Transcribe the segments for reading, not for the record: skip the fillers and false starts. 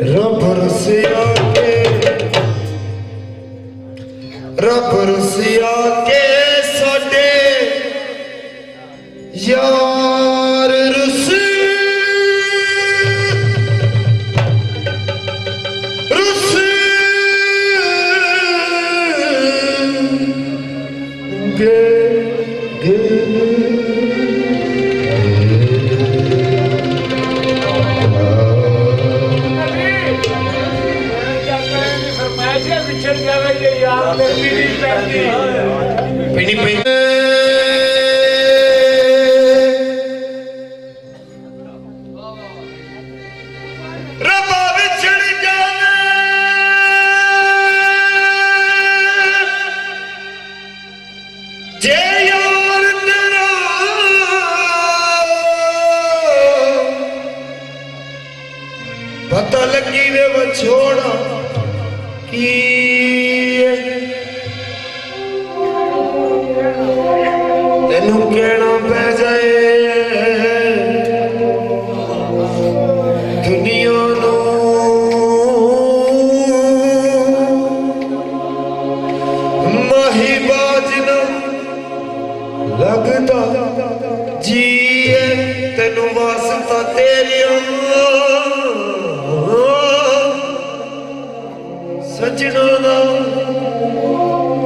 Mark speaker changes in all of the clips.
Speaker 1: रब रुसिया के साडे यार रुस पता लगी वे वो छोड़ा कि तेनू कहना पै जाए दुनिया नू माही बाज ना लगदा जी तेनू वास्ता तेरिया सजना दा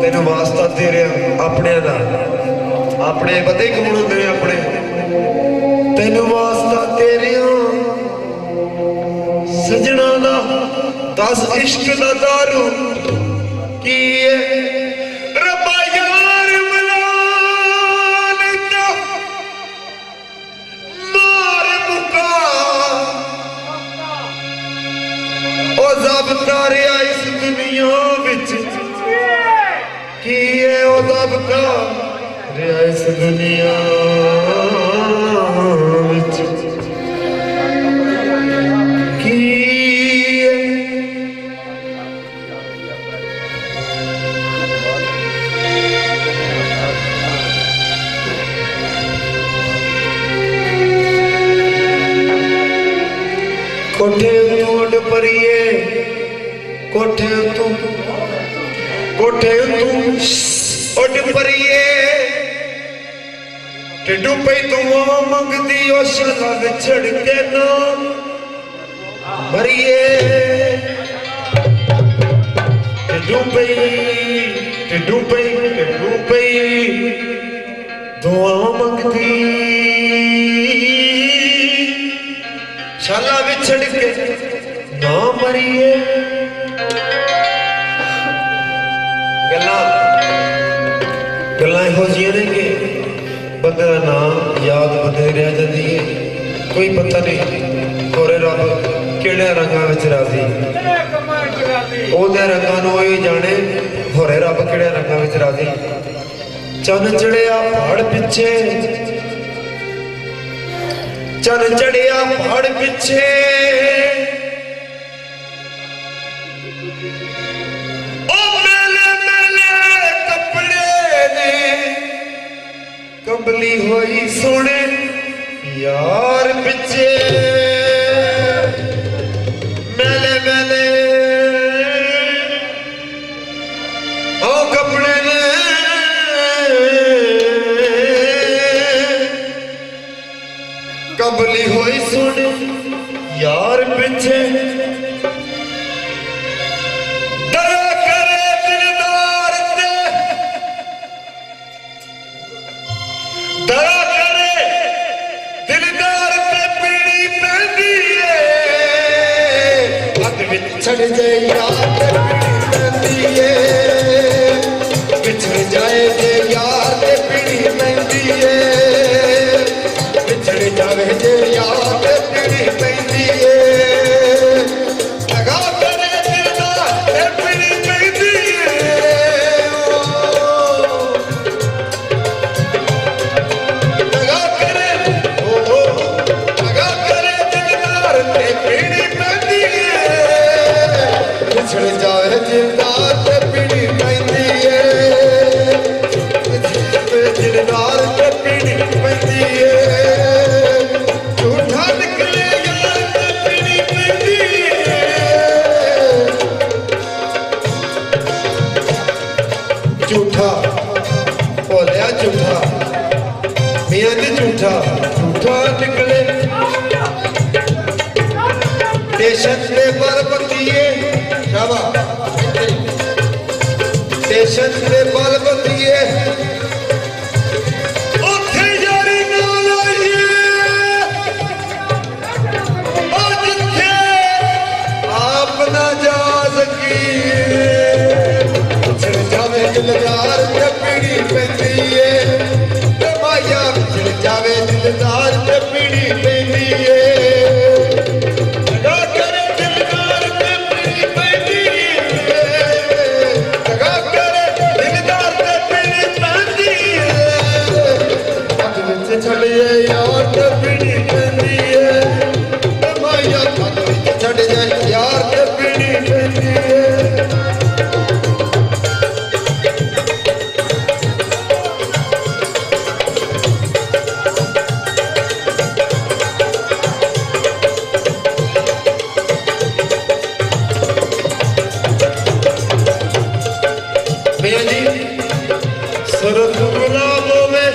Speaker 1: तेन वास्ता तेरे अपने दा अपने पता ही कौन होंदे अपने तेन वास्ता तेरे सजना दा दस इश्क दा दारू की रब्बा यार मलाल दा मार मुका ओ ज़ाबता रिया इस दुनिया विच की है ओ ज़ाबता रिया इस दुनिया विच की कोठे उड़ परिए कोठे तू उड़ परिए टिड्डू पई तू मंगदी ओ शला विछड़ के ना मरिए टिड्डू पई दुआ मंगदी शाला विछड़ के ना मरिए गल्लां इहो जिहियां ने कि बंदे दा नाम याद बंदे रह जाती है कोई पता नहीं होरे रब किहड़े रंगां विच राजी ओहदे रंगां नूं ही जाने होरे रब किहड़े रंगां विच राजी चन चढ़िया पहाड़ पिछे चन चढ़िया पहाड़ पिछे ओ मेले मेले कपड़े ने कंबली होई सोने यार पिछे मेले मेले ओ कपड़े ने कंबली होई सोने यार पिछे दया करे दिलदार ते दया करे दिलदार ते पीड़ी पैंदी है हद विच छड़ जाए यार ते पीड़ी पैंदी है बिछड़ जाए जे यार ते पीड़ी पैंदी है बिछड़ जावे जे यार ते पीड़ी पैंदी है लगा करे दिलदार ते पीड़ी पैंदी है लगा करे दिलदार ते पीड़ी पैंदी है बिछड़ जावे जे यार ते पीड़ी पैंदी झूठा झूठा निकले देशन दे बलबतिए शाबाश देशन दे बलबतिए उथे यारी ना लाइए और जिथे आप ना जा सकिए चल जावे दिलदार ते पीड़ी पैंदी है ते माया चल जावे दिलदार ते पीड़ी पैंदी है छड़िए यार ते पीड़ी पैंदी है माया छड़ जाए यार ते पीड़ी पैंदी है भैया जी सुरत गुलाबों में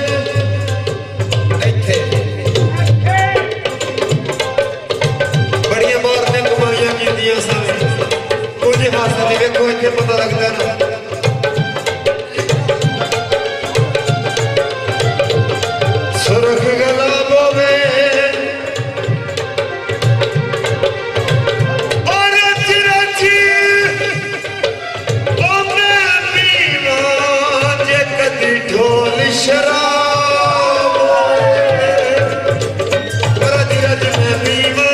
Speaker 1: देखो इतने पता लगता है ना सुरख गुलाबों में और चिराची ओ मैं पीवा जे कदी ढोल शराब रज रज मैं पीवा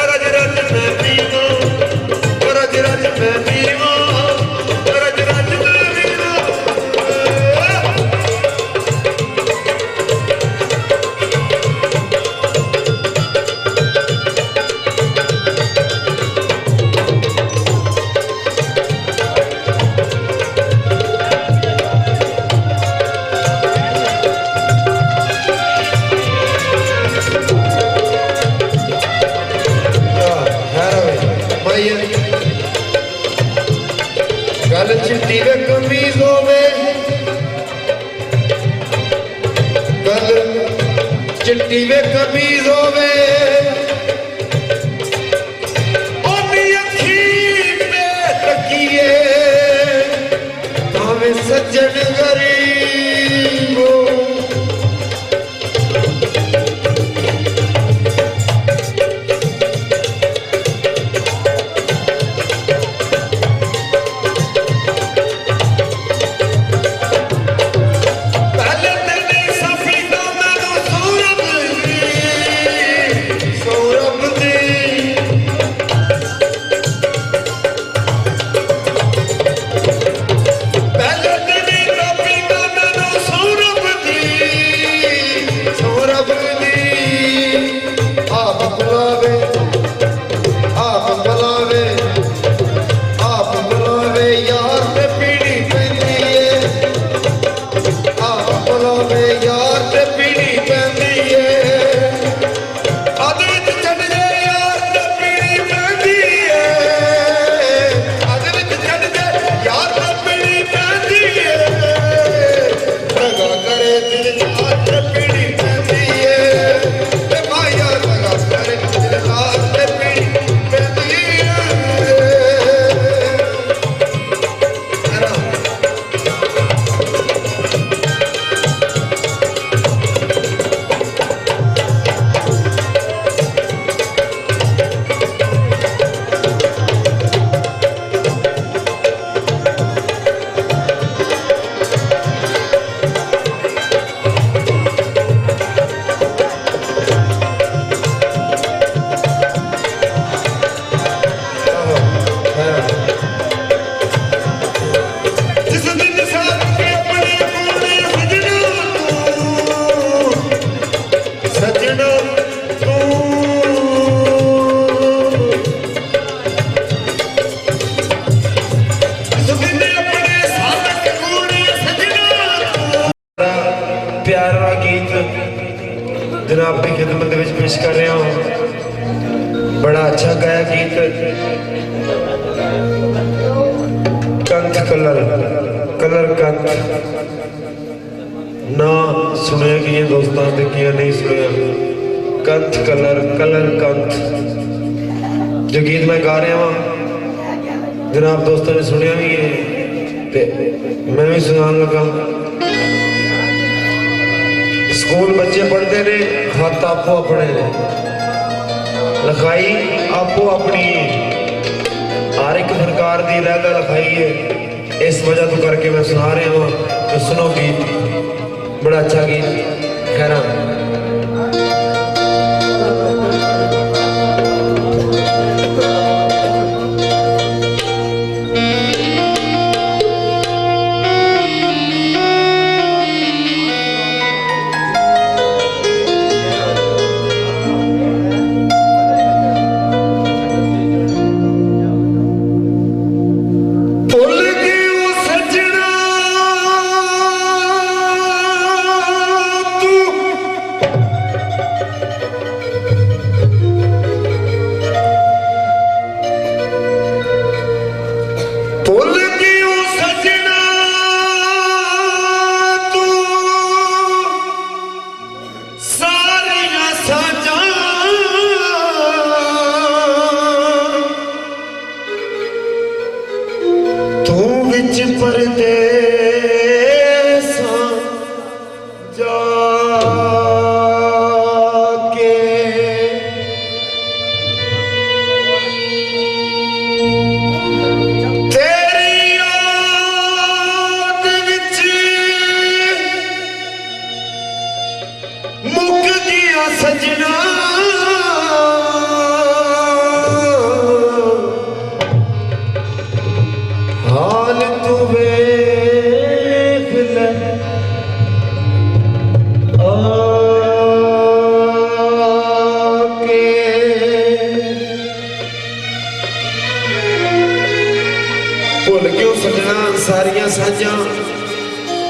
Speaker 1: रज रज मैं पीवा रज रज मैं पीवा रज रज मैं पीवा गल चिट्टी वे कमीज होवे गल चिट्टी वे कमीज होवे ओनी अखी पे तकिए भावे सज्जन गरीब हो प्यारा गीत जनाब की खिदमत में पेश कर रहा हूँ। बड़ा अच्छा गाया गीत कंथ कलर कंथ ना सुनिया कि दोस्तों ते किया नहीं सुनिया। कंथ कलर कलर कंथ जो गीत मैं गा रहा वहाँ जनाब दोस्तों ने सुनिया भी है ते मैं भी सुनान लगा। स्कूल बच्चे पढ़ते ने खत आपो अपने लिखाई आपो अपनी हर एक प्रकार की लहदा लिखाई है। इस वजह तो करके मैं सुना रहा हूँ तो सुनो गीत बड़ा अच्छा गीत खैरा।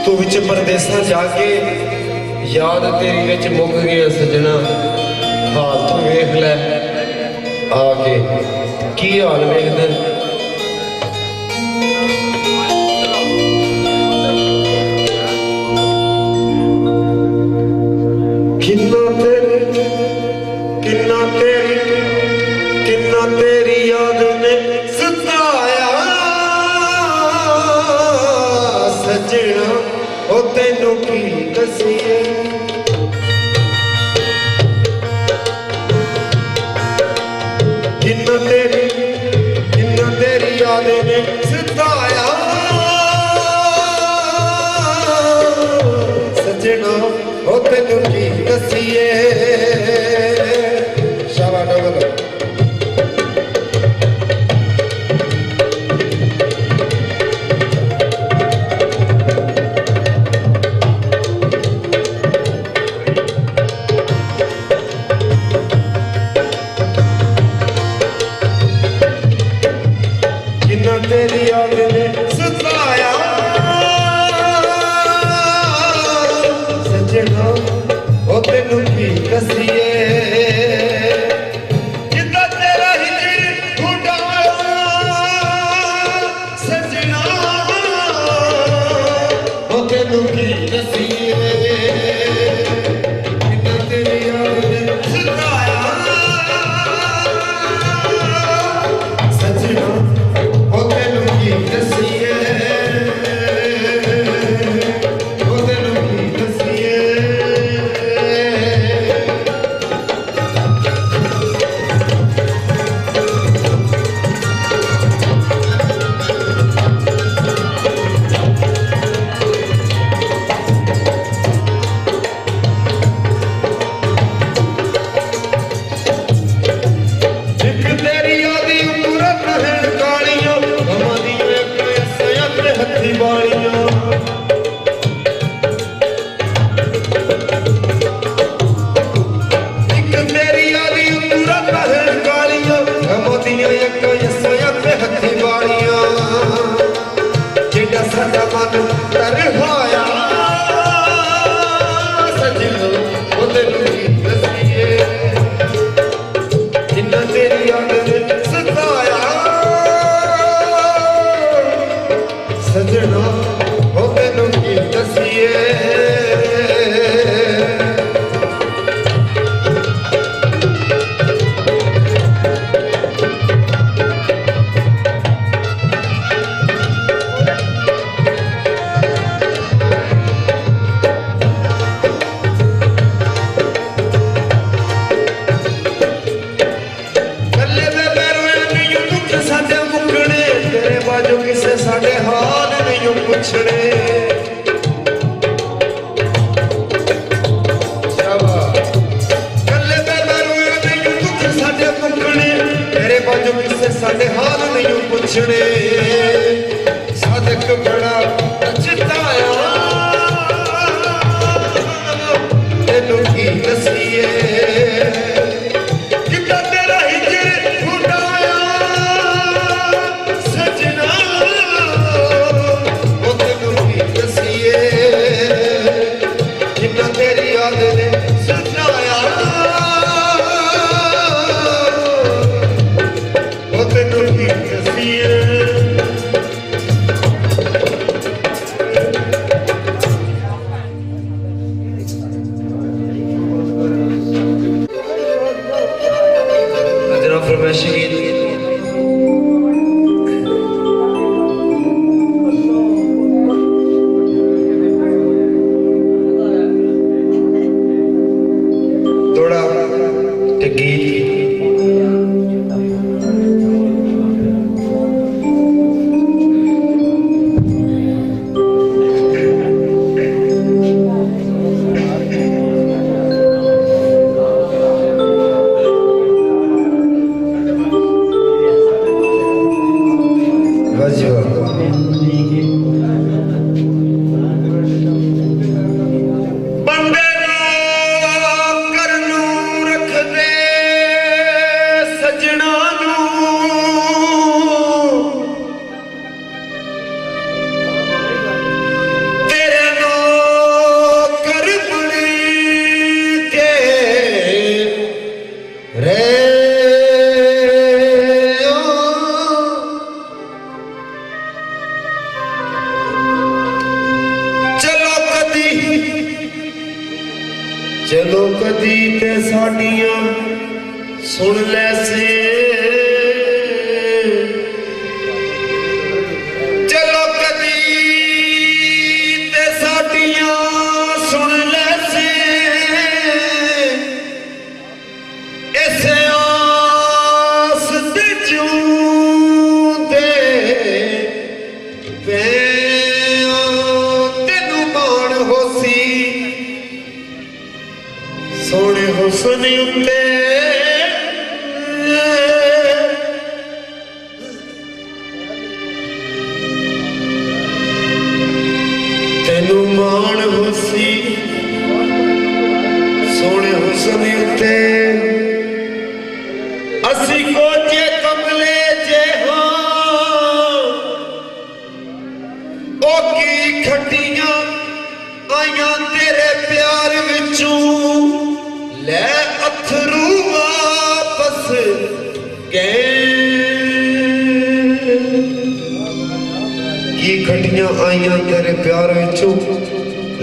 Speaker 1: तू विच परदेसा जाके याद तेरी विच मुक गया सजना। हाल तू वेख लै आके की हाल वेखदा किन्ना तेरी याद ने सताया सजना। ओ तेनू की दसीए किन्ना तेरी याद ने सताया सजना। ओ तेनू की दसीए शाबाश डबल तेरी याद ने सताया सजना। ओ तेनू की दसीए जिद्दां तेरा हिजर उड़ाया सजना। ओ तेनू की दसीए जिद्दां तेरी याद ने सताया सजना। सजना हो तेन ਪੁੱਛਣੇ ਸਾਡੇ ਹਾਲ ਨਹੀਂ ਪੁੱਛਣੇ ਸਾਦਕ ਬੜਾ ਚਿਤਾਇਆ ਤੈਨੂੰ ਕੀ ਦਸੀਏ ਕਿੱਦਾਂ ਤੇਰਾ ਹਿਜਰ ਫੁੱਟਾਇਆ ਸਜਣਾ ਉਹ ਤੈਨੂੰ ਕੀ ਦਸੀਏ ਕਿੱਦਾਂ ਤੇਰੀ ਯਾਦ ਨੇ ਸਜਾਇਆ फरमाइशी गीत थोड़ा गीत चलो कदी ते साडियां सुन ले से चलो कदी ते साडियां सुन ले से इस आस ते जूंदे तेनू मान होसी सोने हुस्न उत्ते तेनू मान होसी सोने हुस्न उत्ते असी कोचे कमले जे हाँ ओ की खटियां आइयां तेरे प्यार विचों ले अथरू वापस गए की खटियां आइयां तेरे प्यार विचों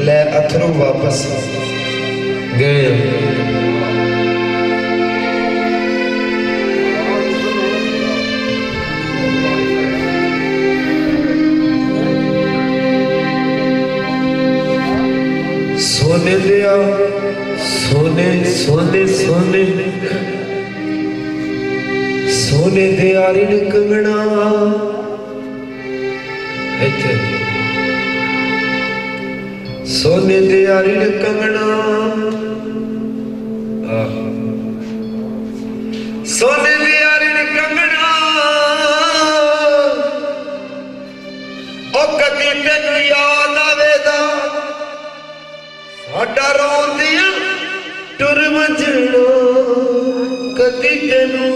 Speaker 1: ले अथरू वापस गए सोने दिया सोने सोने सोने सोने दे यारी ने कंगना इत्थे सोने दे यारी ने कंगना सोने दे यारी ने कंगना ओ कदी तेनू याद आवेदा साडा रोंदियां टुर मजना कदी तेनू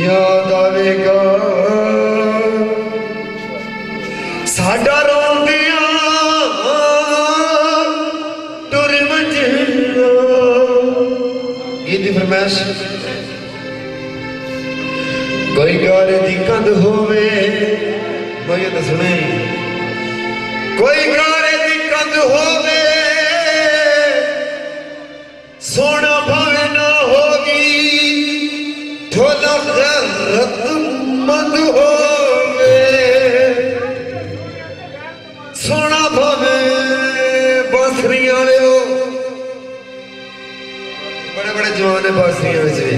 Speaker 1: याद आवेगा साडा रोंदियां टुर मजना ये फरमाइश कोई गारे दी कंध होवे मैं तो सुने कोई गारे दी कंध होवे सोना भावे ना होगी ढोला गैरतमंद होवे सोना भावे बांसुरियां वाले हो बड़े बड़े जवान है बांसुरियां में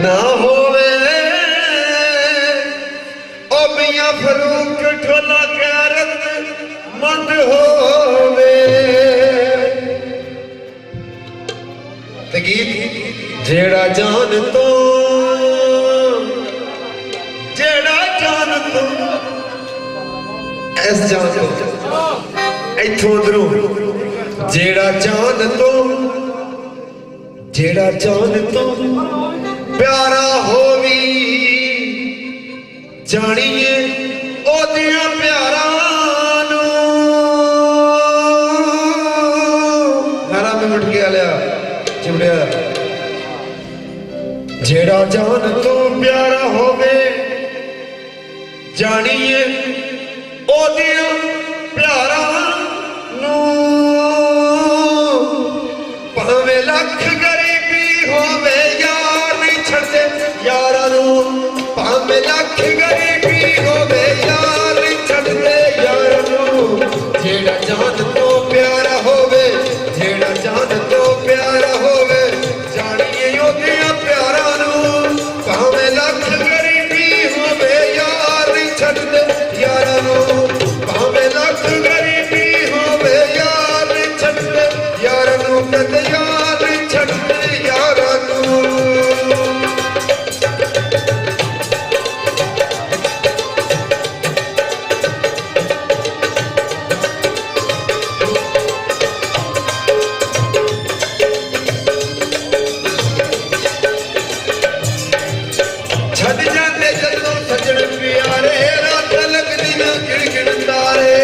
Speaker 1: ना होवे ओ फरूक ठोला गैरत मंद होवे ते गीत जेड़ा जान तो इस जान तो इथों उधरों जेड़ा जान तो प्यारा होवी जानिए ओदियां प्यारा नू नारा में उठ के आया चिमड़िया जेड़ा जान तो प्यारा होवे जानिए ओदियां प्यारा नू भावें लख गरीबी होवे यार नहीं छड़दे यारां नू भावें लख गरीबी होवे यार नहीं छड़दे यारां नू जेड़ा जान तो प्यारा होवे जेड़ा जान तो प्यारा होवे जानिए ओदियां प्यारा नू भावें लख गरीबी होवे यार नहीं छड़दे यारां नू भावें लख गरीबी होवे यार नहीं छड़दे यारां नू कदे यार नहीं छड़दे यारां नू छड़ जाते जदों सजण प्यारे रात लगदियां गिण तारे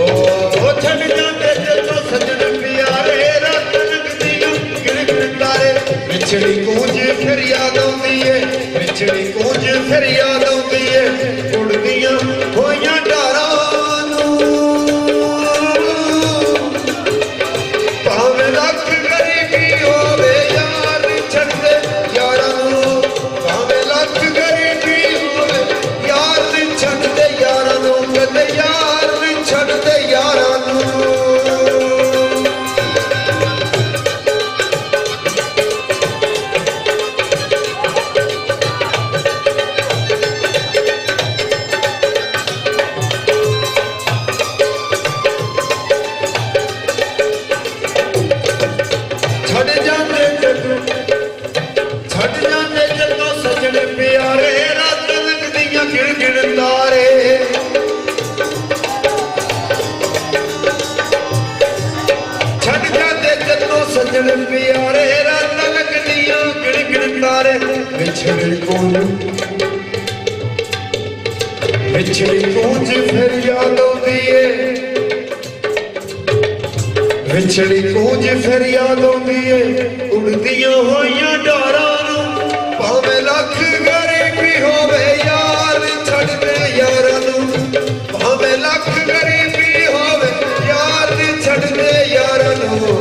Speaker 1: ओ छड़ जाते जदों सजण प्यारे रात लगदियां गिण तारे विछड़ी गूंज फिर याद आउंदी है विछड़ी गूंज फिर याद आउंदी है उड़दियां होइयां डारां नू भावें लख गरीबी होवे यार नहीं छड़दे यारां नू भावें लख गरीबी होवे यार नहीं छड़दे यारां नू कदे यार नहीं छड़दे यारां नू छड़ जाते जदों सजण प्यारे रात लगदियां गिण तारे छड़ जाते जदों सजण प्यारे रात लगदियां गिण तारे विछड़ी गूंज फिर याद आउंदी है विछड़ी गूंज फिर याद आउंदी है उड़दियां होइयां डारां नू भावें लख गरीबी होवे यार नहीं छड़दे यारां नू भावें लख गरीबी होवे यार नहीं छड़दे यारां नू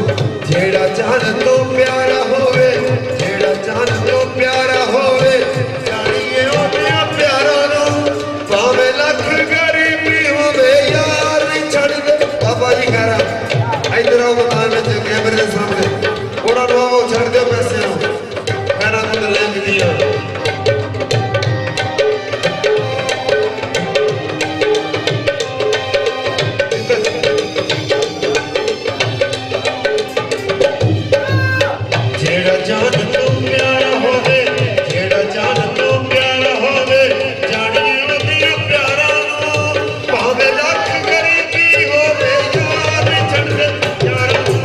Speaker 1: जेड़ा जान तो प्यारा होवे जेड़ा जान तो प्यारा होवे जानिए ओदियां प्यारा नू भावें लख गरीबी होवे यार नहीं छड़दे बाबा जी करा इधर आओ मैदान में कैमरे के सामने थोड़ा नुआओ छड़ दो पैसे मैंने खुद ले दिया जेड़ा जान तो प्यारा होवे जेड़ा जान तो प्यारा होवे जानिए ओदियां प्यारा नू भावें लख गरीबी होवे यार नहीं छड़दे यारां नू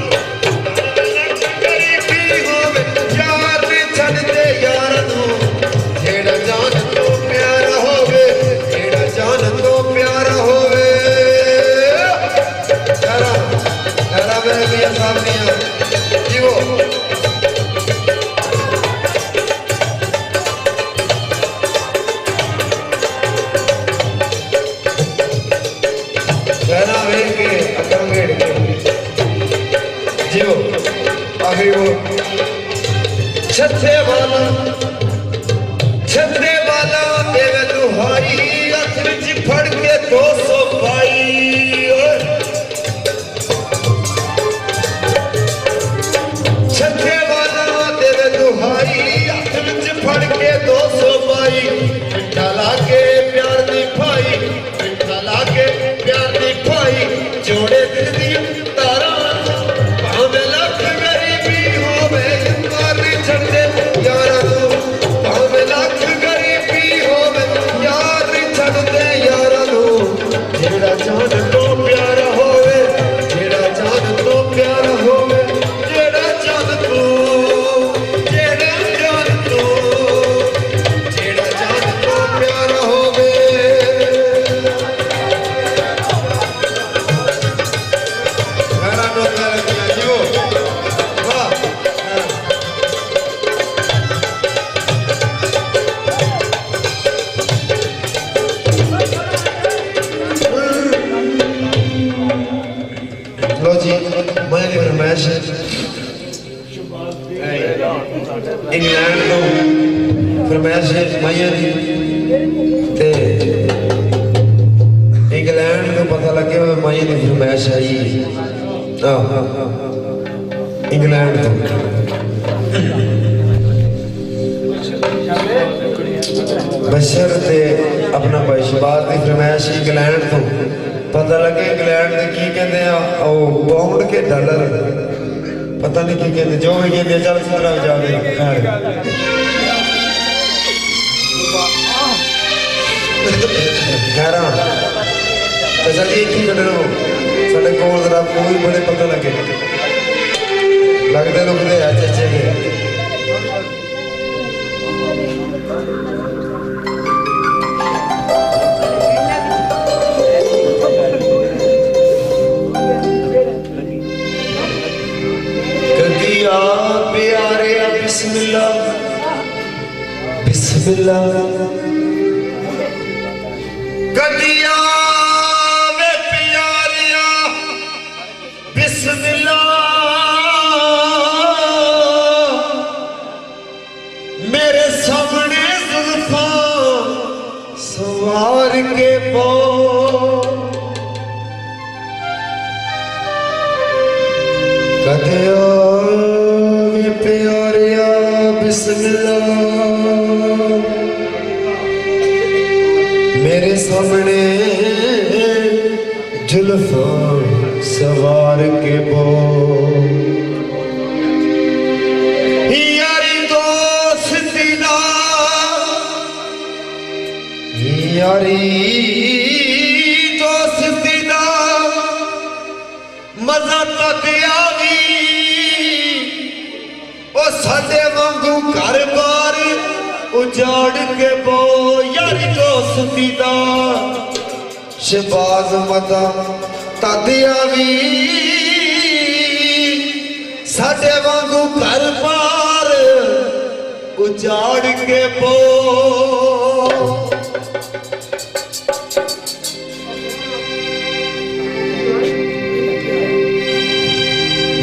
Speaker 1: भावें लख गरीबी होवे यार नहीं छड़दे यारां नू जेड़ा जान तो प्यारा होवे जेड़ा जान तो प्यारा होवे यारा यारा मेरे मियां साहब मियां जीवो कहना वेख के अकल घेड़ के जीवो आखिरी वो छत्ते वाला देवे दुहाई हथ विच फड़ के 200 पाई छत्ते वाला देवे दुहाई हथ विच फड़ के फरमाइश इंग्लैंड तो फरमाइश माइया दी ते इंग्लैंड तो पता लगे माइया की फरमाइश आई इंग्लैंड तो बशर ते अपना भाई शबाज की फरमाइश इंग्लैंड तो पता लगे इंग्लैंड के की कहते पाउंड के डॉलर पता नहीं की कहते जो भी कहते चल तरफ जावे खैर तो चलिए एक ही कटो साढ़े कोल जरा कोई बड़े पता लगे लगते रुकते है चाचे प्यारे बिस्मिल्लाह बिस्मिल्लाह कदिया वे प्यारिया बिस्मिल्लाह मेरे सामने जुल्फा सवार के बो कदिया प्यारिया बिस्मिल्लाह मेरे सामने जुल्फा सवार के बो यारी दोस्ती दा यारी दोस्ती दा मजा तक आवी साडे वांगू घर बार उजाड़ के बो यारी दोस्ती दा शबाज मता तदिया भी साडे वांगू घर बार उजाड़ के बो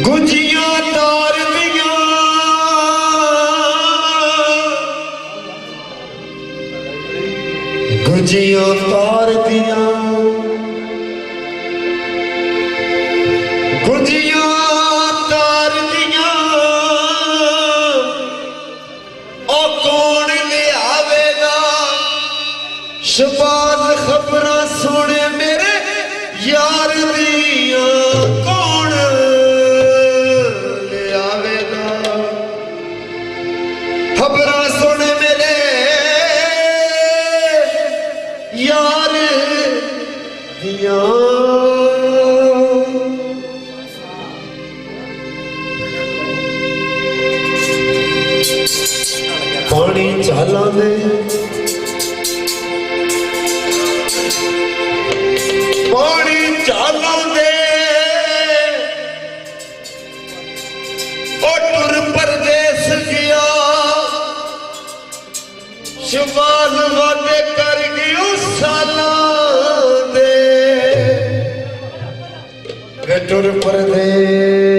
Speaker 1: गुजिया तार गुजिया तार दिया गुजिया तार दिया ओ कौन ले आवेगा शबाज खबर सुने मेरे यार दिया कौन ले आवेगा खबर सुने मेरे यार दिया पानी चाला दे पानी चाला दे टुर परदेस गया शबाज वादे कर गयो साला दे टुर परदेस